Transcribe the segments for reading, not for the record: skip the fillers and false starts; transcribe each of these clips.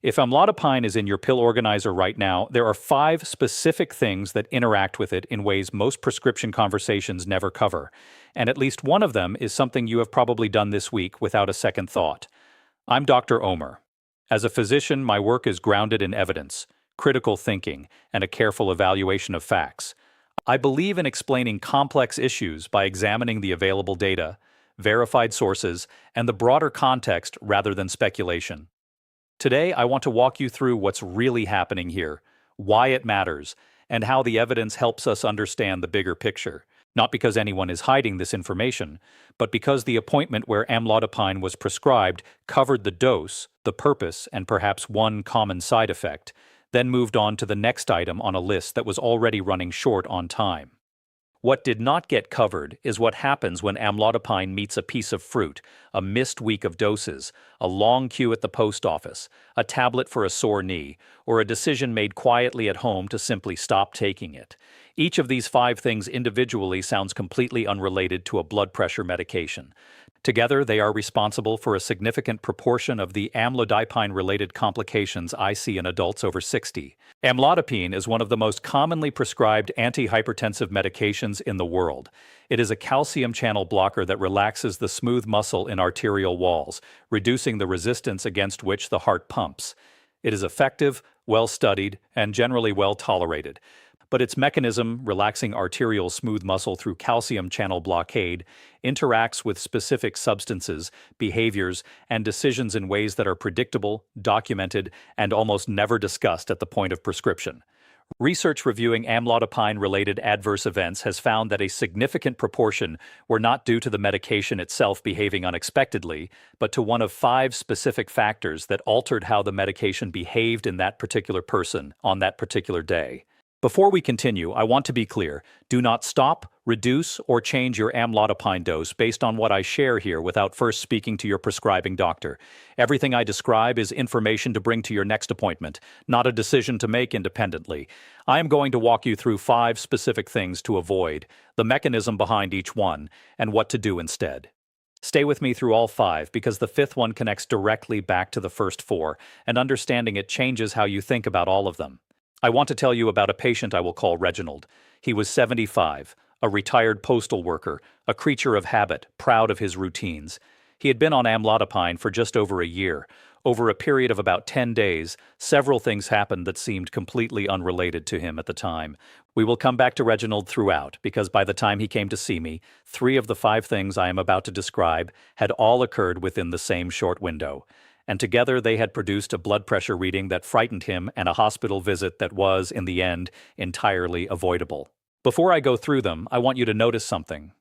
If amlodipine is in your pill organizer right now, there are 5 specific things that interact with it in ways most prescription conversations never cover. And at least one of them is something you have probably done this week without a second thought. I'm Dr. Omer. As a physician, my work is grounded in evidence, critical thinking, and a careful evaluation of facts. I believe in explaining complex issues by examining the available data, verified sources, and the broader context rather than speculation. Today, I want to walk you through what's really happening here, why it matters, and how the evidence helps us understand the bigger picture. Not because anyone is hiding this information, but because the appointment where amlodipine was prescribed covered the dose, the purpose, and perhaps one common side effect, then moved on to the next item on a list that was already running short on time. What did not get covered is what happens when amlodipine meets a piece of fruit, a missed week of doses, a long queue at the post office, a tablet for a sore knee, or a decision made quietly at home to simply stop taking it. Each of these 5 things individually sounds completely unrelated to a blood pressure medication. Together, they are responsible for a significant proportion of the amlodipine-related complications I see in adults over 60. Amlodipine is one of the most commonly prescribed antihypertensive medications in the world. It is a calcium channel blocker that relaxes the smooth muscle in arterial walls, reducing the resistance against which the heart pumps. It is effective, well-studied, and generally well-tolerated. But its mechanism, relaxing arterial smooth muscle through calcium channel blockade, interacts with specific substances, behaviors, and decisions in ways that are predictable, documented, and almost never discussed at the point of prescription. Research reviewing amlodipine-related adverse events has found that a significant proportion were not due to the medication itself behaving unexpectedly, but to one of 5 specific factors that altered how the medication behaved in that particular person on that particular day. Before we continue, I want to be clear. Do not stop, reduce, or change your amlodipine dose based on what I share here without first speaking to your prescribing doctor. Everything I describe is information to bring to your next appointment, not a decision to make independently. I am going to walk you through 5 specific things to avoid, the mechanism behind each one, and what to do instead. Stay with me through all 5 because the 5th one connects directly back to the first 4, and understanding it changes how you think about all of them. I want to tell you about a patient I will call Reginald. He was 75, a retired postal worker, a creature of habit, proud of his routines. He had been on amlodipine for just over a year. Over a period of about 10 days, several things happened that seemed completely unrelated to him at the time. We will come back to Reginald throughout, because by the time he came to see me, 3 of the 5 things I am about to describe had all occurred within the same short window. And together they had produced a blood pressure reading that frightened him and a hospital visit that was, in the end, entirely avoidable. Before I go through them, I want you to notice something.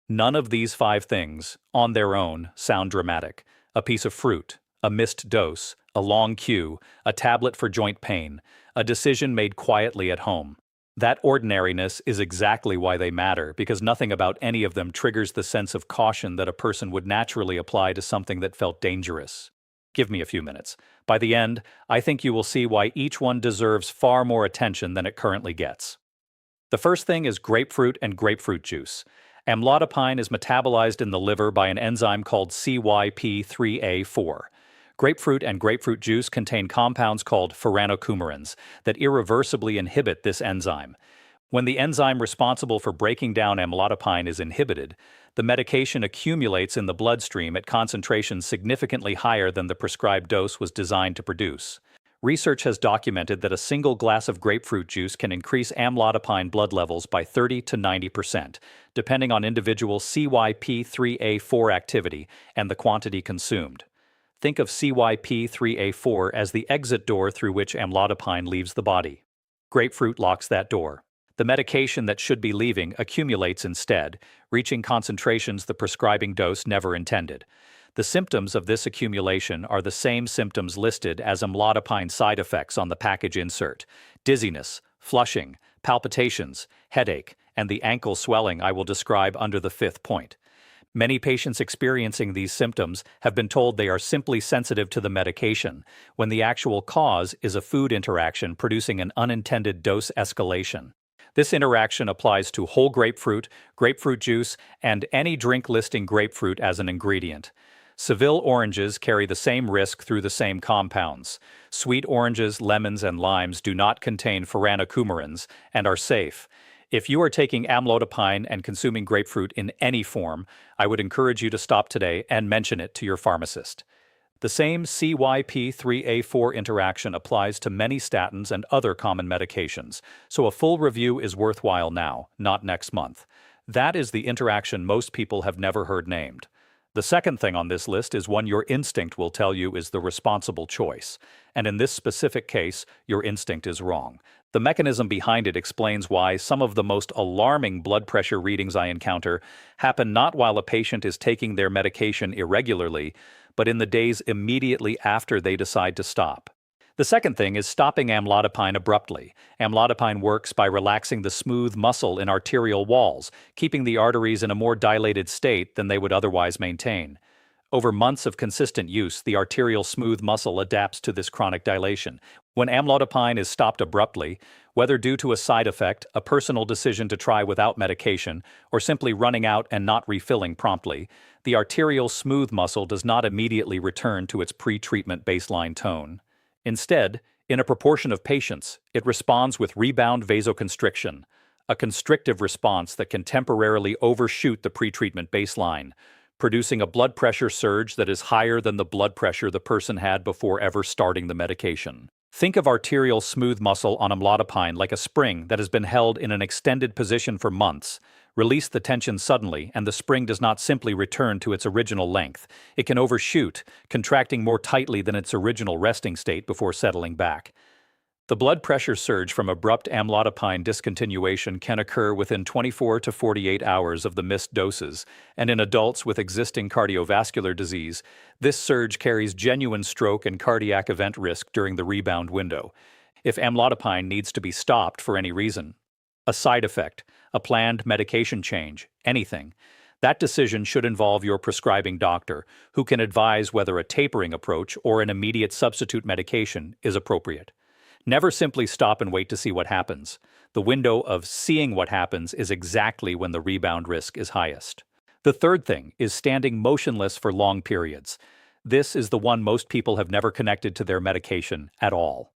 None of these 5 things, on their own, sound dramatic. A piece of fruit, a missed dose, a long queue, a tablet for joint pain, a decision made quietly at home. That ordinariness is exactly why they matter, because nothing about any of them triggers the sense of caution that a person would naturally apply to something that felt dangerous. Give me a few minutes. By the end, I think you will see why each one deserves far more attention than it currently gets. The first thing is grapefruit and grapefruit juice. Amlodipine is metabolized in the liver by an enzyme called CYP3A4. Grapefruit and grapefruit juice contain compounds called furanocoumarins that irreversibly inhibit this enzyme. When the enzyme responsible for breaking down amlodipine is inhibited, the medication accumulates in the bloodstream at concentrations significantly higher than the prescribed dose was designed to produce. Research has documented that a single glass of grapefruit juice can increase amlodipine blood levels by 30 to 90%, depending on individual CYP3A4 activity and the quantity consumed. Think of CYP3A4 as the exit door through which amlodipine leaves the body. Grapefruit locks that door. The medication that should be leaving accumulates instead, reaching concentrations the prescribing dose never intended. The symptoms of this accumulation are the same symptoms listed as amlodipine side effects on the package insert: dizziness, flushing, palpitations, headache, and the ankle swelling I will describe under the 5th point. Many patients experiencing these symptoms have been told they are simply sensitive to the medication, when the actual cause is a food interaction producing an unintended dose escalation. This interaction applies to whole grapefruit, grapefruit juice, and any drink listing grapefruit as an ingredient. Seville oranges carry the same risk through the same compounds. Sweet oranges, lemons, and limes do not contain furanocoumarins and are safe. If you are taking amlodipine and consuming grapefruit in any form, I would encourage you to stop today and mention it to your pharmacist. The same CYP3A4 interaction applies to many statins and other common medications, so a full review is worthwhile now, not next month. That is the interaction most people have never heard named. The second thing on this list is one your instinct will tell you is the responsible choice, and in this specific case, your instinct is wrong. The mechanism behind it explains why some of the most alarming blood pressure readings I encounter happen not while a patient is taking their medication irregularly, but in the days immediately after they decide to stop. The second thing is stopping amlodipine abruptly. Amlodipine works by relaxing the smooth muscle in arterial walls, keeping the arteries in a more dilated state than they would otherwise maintain. Over months of consistent use, the arterial smooth muscle adapts to this chronic dilation. When amlodipine is stopped abruptly, whether due to a side effect, a personal decision to try without medication, or simply running out and not refilling promptly, the arterial smooth muscle does not immediately return to its pre-treatment baseline tone. Instead, in a proportion of patients, it responds with rebound vasoconstriction, a constrictive response that can temporarily overshoot the pretreatment baseline, producing a blood pressure surge that is higher than the blood pressure the person had before ever starting the medication. Think of arterial smooth muscle on amlodipine like a spring that has been held in an extended position for months. Release the tension suddenly, and the spring does not simply return to its original length. It can overshoot, contracting more tightly than its original resting state before settling back. The blood pressure surge from abrupt amlodipine discontinuation can occur within 24 to 48 hours of the missed doses, and in adults with existing cardiovascular disease, this surge carries genuine stroke and cardiac event risk during the rebound window. If amlodipine needs to be stopped for any reason, a side effect, a planned medication change, anything, that decision should involve your prescribing doctor, who can advise whether a tapering approach or an immediate substitute medication is appropriate. Never simply stop and wait to see what happens. The window of seeing what happens is exactly when the rebound risk is highest. The third thing is standing motionless for long periods. This is the one most people have never connected to their medication at all.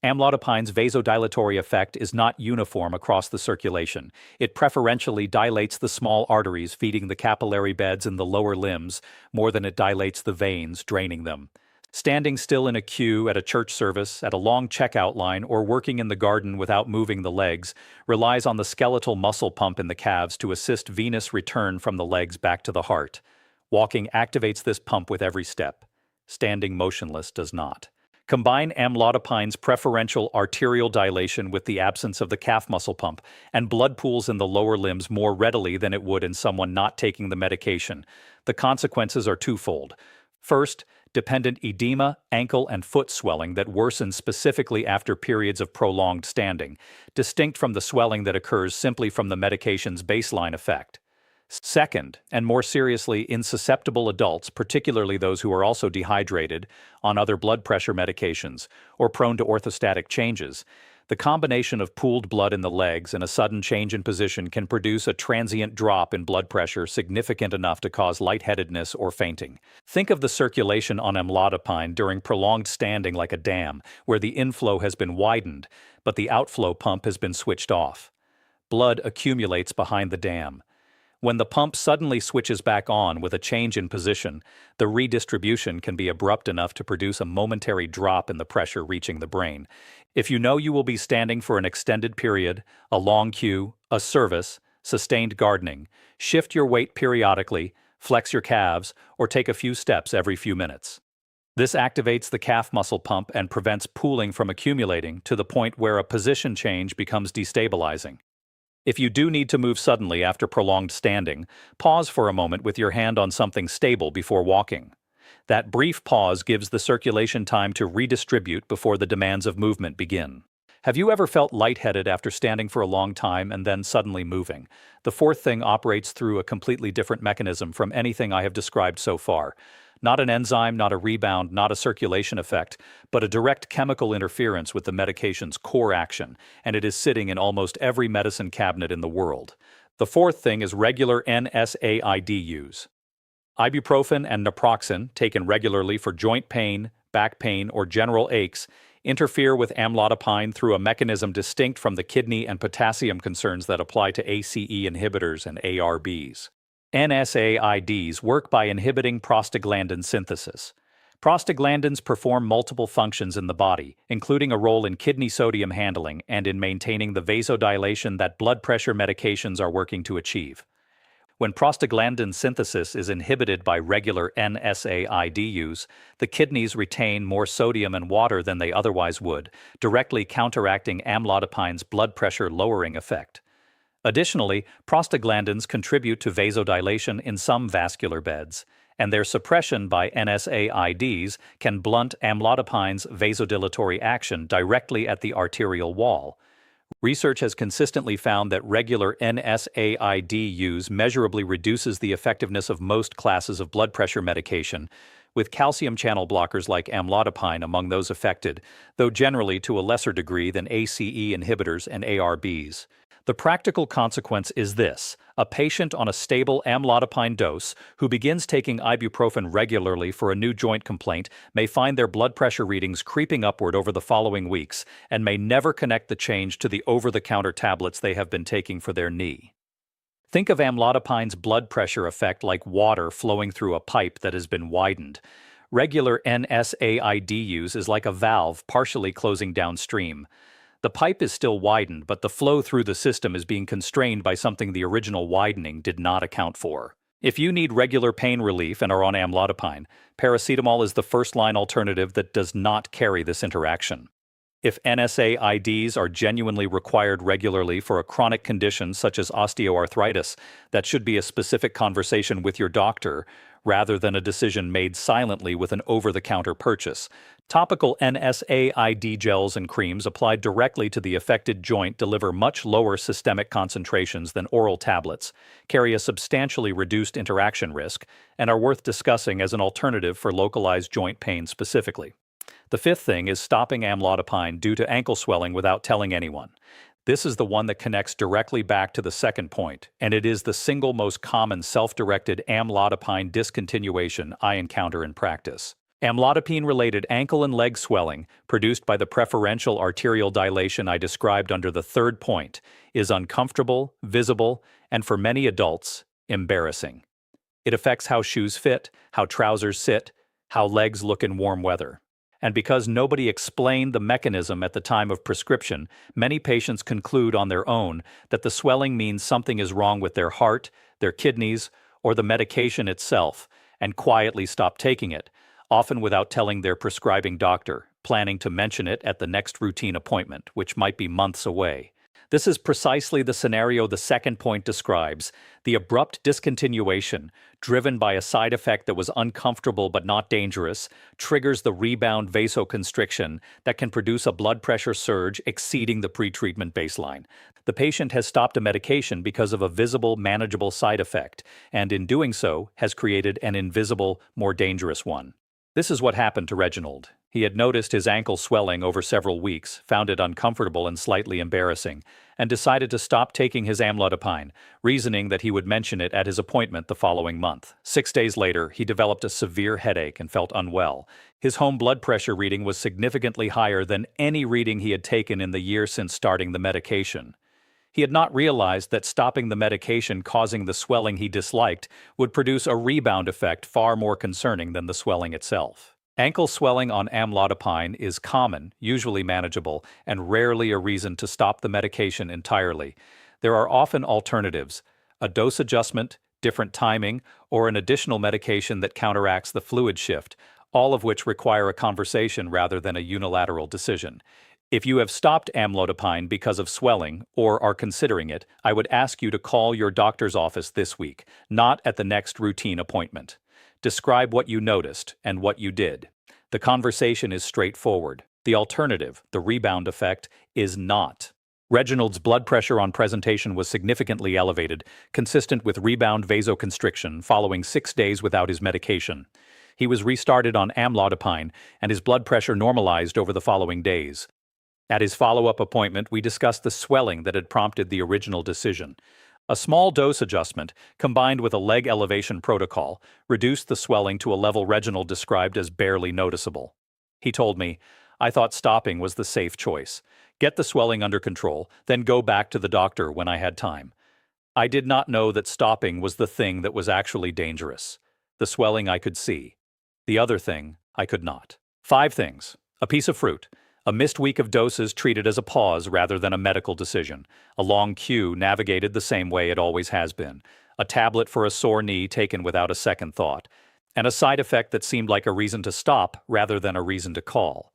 Amlodipine's vasodilatory effect is not uniform across the circulation. It preferentially dilates the small arteries feeding the capillary beds in the lower limbs more than it dilates the veins draining them. Standing still in a queue at a church service, at a long checkout line, or working in the garden without moving the legs relies on the skeletal muscle pump in the calves to assist venous return from the legs back to the heart. Walking activates this pump with every step. Standing motionless does not. Combine amlodipine's preferential arterial dilation with the absence of the calf muscle pump, and blood pools in the lower limbs more readily than it would in someone not taking the medication. The consequences are twofold. First, dependent edema, ankle and foot swelling that worsens specifically after periods of prolonged standing, distinct from the swelling that occurs simply from the medication's baseline effect. Second, and more seriously, in susceptible adults, particularly those who are also dehydrated, on other blood pressure medications, or prone to orthostatic changes, the combination of pooled blood in the legs and a sudden change in position can produce a transient drop in blood pressure significant enough to cause lightheadedness or fainting. Think of the circulation on amlodipine during prolonged standing like a dam, where the inflow has been widened, but the outflow pump has been switched off. Blood accumulates behind the dam. When the pump suddenly switches back on with a change in position, the redistribution can be abrupt enough to produce a momentary drop in the pressure reaching the brain. If you know you will be standing for an extended period, a long queue, a service, sustained gardening, shift your weight periodically, flex your calves, or take a few steps every few minutes. This activates the calf muscle pump and prevents pooling from accumulating to the point where a position change becomes destabilizing. If you do need to move suddenly after prolonged standing, pause for a moment with your hand on something stable before walking. That brief pause gives the circulation time to redistribute before the demands of movement begin. Have you ever felt lightheaded after standing for a long time and then suddenly moving? The fourth thing operates through a completely different mechanism from anything I have described so far. Not an enzyme, not a rebound, not a circulation effect, but a direct chemical interference with the medication's core action, and it is sitting in almost every medicine cabinet in the world. The fourth thing is regular NSAID use. Ibuprofen and naproxen, taken regularly for joint pain, back pain, or general aches, interfere with amlodipine through a mechanism distinct from the kidney and potassium concerns that apply to ACE inhibitors and ARBs. NSAIDs work by inhibiting prostaglandin synthesis. Prostaglandins perform multiple functions in the body, including a role in kidney sodium handling and in maintaining the vasodilation that blood pressure medications are working to achieve. When prostaglandin synthesis is inhibited by regular NSAID use, the kidneys retain more sodium and water than they otherwise would, directly counteracting amlodipine's blood pressure lowering effect. Additionally, prostaglandins contribute to vasodilation in some vascular beds, and their suppression by NSAIDs can blunt amlodipine's vasodilatory action directly at the arterial wall. Research has consistently found that regular NSAID use measurably reduces the effectiveness of most classes of blood pressure medication, with calcium channel blockers like amlodipine among those affected, though generally to a lesser degree than ACE inhibitors and ARBs. The practical consequence is this: a patient on a stable amlodipine dose who begins taking ibuprofen regularly for a new joint complaint may find their blood pressure readings creeping upward over the following weeks and may never connect the change to the over-the-counter tablets they have been taking for their knee. Think of amlodipine's blood pressure effect like water flowing through a pipe that has been widened. Regular NSAID use is like a valve partially closing downstream. The pipe is still widened, but the flow through the system is being constrained by something the original widening did not account for. If you need regular pain relief and are on amlodipine, paracetamol is the first-line alternative that does not carry this interaction. If NSAIDs are genuinely required regularly for a chronic condition such as osteoarthritis, that should be a specific conversation with your doctor, rather than a decision made silently with an over-the-counter purchase. Topical NSAID gels and creams applied directly to the affected joint deliver much lower systemic concentrations than oral tablets, carry a substantially reduced interaction risk, and are worth discussing as an alternative for localized joint pain specifically. The fifth thing is stopping amlodipine due to ankle swelling without telling anyone. This is the one that connects directly back to the second point, and it is the single most common self-directed amlodipine discontinuation I encounter in practice. Amlodipine-related ankle and leg swelling, produced by the preferential arterial dilation I described under the third point, is uncomfortable, visible, and for many adults, embarrassing. It affects how shoes fit, how trousers sit, how legs look in warm weather. And because nobody explained the mechanism at the time of prescription, many patients conclude on their own that the swelling means something is wrong with their heart, their kidneys, or the medication itself, and quietly stop taking it, often without telling their prescribing doctor, planning to mention it at the next routine appointment, which might be months away. This is precisely the scenario the second point describes: the abrupt discontinuation, driven by a side effect that was uncomfortable but not dangerous, triggers the rebound vasoconstriction that can produce a blood pressure surge exceeding the pretreatment baseline. The patient has stopped a medication because of a visible, manageable side effect, and in doing so, has created an invisible, more dangerous one. This is what happened to Reginald. He had noticed his ankle swelling over several weeks, found it uncomfortable and slightly embarrassing, and decided to stop taking his amlodipine, reasoning that he would mention it at his appointment the following month. 6 days later, he developed a severe headache and felt unwell. His home blood pressure reading was significantly higher than any reading he had taken in the year since starting the medication. He had not realized that stopping the medication causing the swelling he disliked would produce a rebound effect far more concerning than the swelling itself. Ankle swelling on amlodipine is common, usually manageable, and rarely a reason to stop the medication entirely. There are often alternatives: a dose adjustment, different timing, or an additional medication that counteracts the fluid shift, all of which require a conversation rather than a unilateral decision. If you have stopped amlodipine because of swelling or are considering it, I would ask you to call your doctor's office this week, not at the next routine appointment. Describe what you noticed and what you did. The conversation is straightforward. The alternative, the rebound effect, is not. Reginald's blood pressure on presentation was significantly elevated, consistent with rebound vasoconstriction following 6 days without his medication. He was restarted on amlodipine, and his blood pressure normalized over the following days. At his follow-up appointment, we discussed the swelling that had prompted the original decision. A small dose adjustment, combined with a leg elevation protocol, reduced the swelling to a level Reginald described as barely noticeable. He told me, "I thought stopping was the safe choice. Get the swelling under control, then go back to the doctor when I had time." I did not know that stopping was the thing that was actually dangerous. The swelling I could see. The other thing I could not. 5 things. A piece of fruit. A missed week of doses treated as a pause rather than a medical decision. A long queue navigated the same way it always has been. A tablet for a sore knee taken without a second thought. And a side effect that seemed like a reason to stop rather than a reason to call.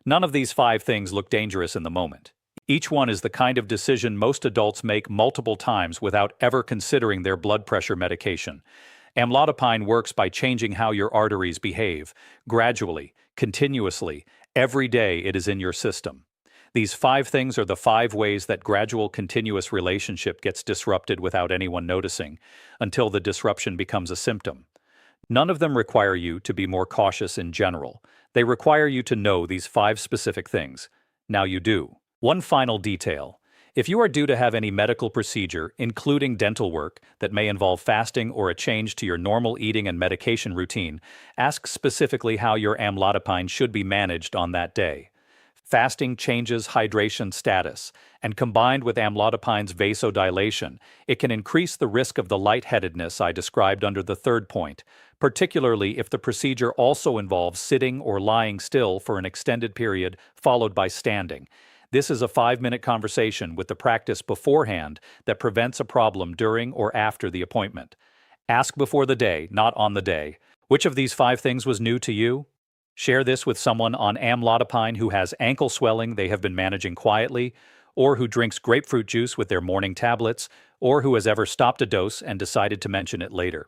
None of these 5 things look dangerous in the moment. Each one is the kind of decision most adults make multiple times without ever considering their blood pressure medication. Amlodipine works by changing how your arteries behave, gradually, continuously, every day it is in your system. These 5 things are the 5 ways that gradual continuous relationship gets disrupted without anyone noticing, until the disruption becomes a symptom. None of them require you to be more cautious in general. They require you to know these 5 specific things. Now you do. One final detail. If you are due to have any medical procedure, including dental work, that may involve fasting or a change to your normal eating and medication routine, ask specifically how your amlodipine should be managed on that day. Fasting changes hydration status, and combined with amlodipine's vasodilation, it can increase the risk of the lightheadedness I described under the 3rd point, particularly if the procedure also involves sitting or lying still for an extended period, followed by standing. This is a 5-minute conversation with the practice beforehand that prevents a problem during or after the appointment. Ask before the day, not on the day. Which of these 5 things was new to you? Share this with someone on amlodipine who has ankle swelling they have been managing quietly, or who drinks grapefruit juice with their morning tablets, or who has ever stopped a dose and decided to mention it later.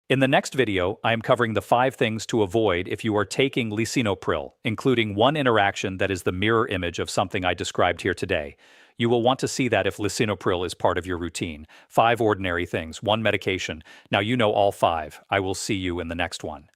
In the next video, I am covering the 5 things to avoid if you are taking lisinopril, including one interaction that is the mirror image of something I described here today. You will want to see that if lisinopril is part of your routine. 5 ordinary things, 1 medication. Now you know all 5. I will see you in the next one.